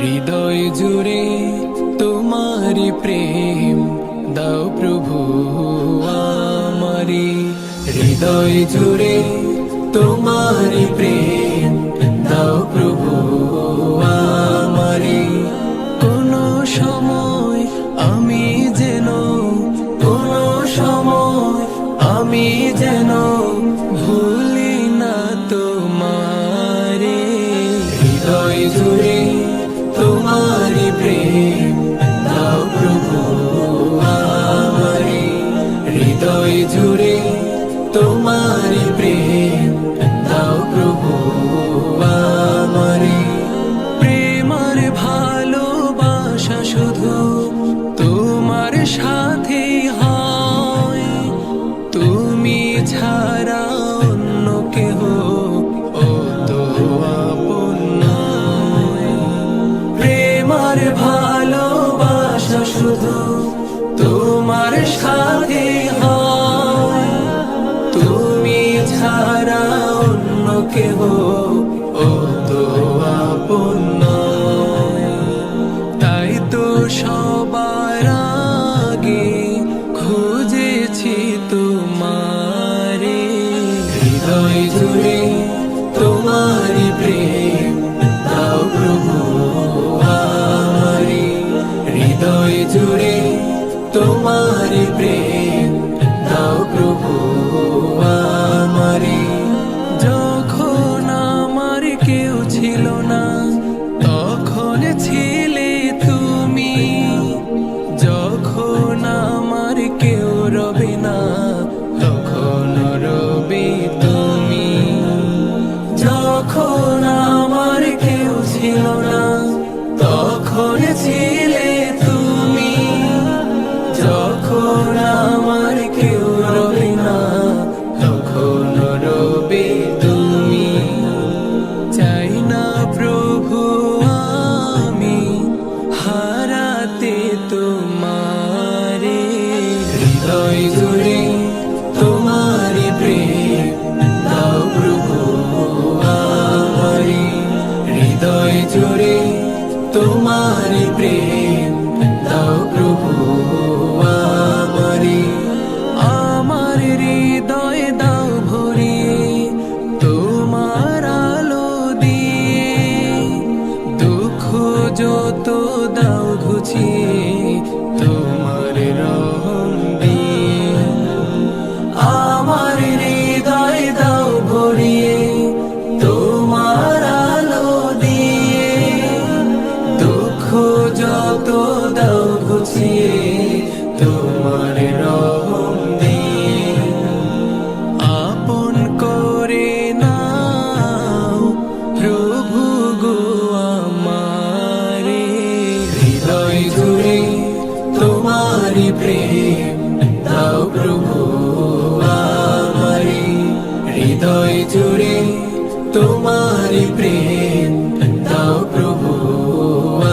হৃদয় জুড়ে তোমারি প্রেম দাও প্রভু আমারে। হৃদয় জুড়ে তোমারি প্রেম দাও প্রভু আমারে। কোনো সময় আমি যেন, কোনো সময় আমি যেন ভুলি না তোমারে। হৃদয় জুড়ে তোমারি প্রেম দাও প্রভু আমারে। হৃদয় জুড়ে তোমারি প্রেম দাও প্রভু আমারে। প্রেমার ভালোবাসা শুধু তোমার সাথে হয়, তুমি ছাড়া অন্য কেহ ও তো আপন নয়। প্রেমার ভালোবাসা শুধু তোমার সাথে হয়, তুমি ছাড়া অন্য কেহ ও তো আপন নয়। তাই তো সবার আগে খুঁজেছি তোমারে। হৃদয় জুড়ে তোমারি প্রেম দাও প্রভু আমারে। হৃদয় জুড়ে তোমারি প্রেম দাও প্রভু আমারে। যখন আমার কেউ ছিল না তখন ছিলে তুমি, যখন আমার কেউ রবে না তখন রবে তুমি। যখন আমার কেউ ছিল না তখন ছিলে তুমি, যখন আমার কেউ রবে না তখন রবে তুমি। চাই না প্রভু আমি হারাতে তোমারে। হৃদয় জুড়ে তোমারি প্রেম দাও প্রভু আমারে। হৃদয় জুড়ে তোমারি প্রেম দাও প্রভু আমারে। আমার হৃদয় দাও ভরিয়ে তোমার আলো দিয়ে, দুঃখ যত দাও ঘুচিয়ে তোমার রহম দিয়ে। আমার হৃদয় দাও ভরিয়ে তোমার আলো দিয়ে, দুঃখ যত দাও ঘুচিয়ে তোমার রহম দিয়ে। আপন করে নাও প্রভু গো আমারে। হৃদয় জুড়ে তোমারি প্রেম দাও প্রভু আমারে। হৃদয় জুড়ে তোমারি প্রেম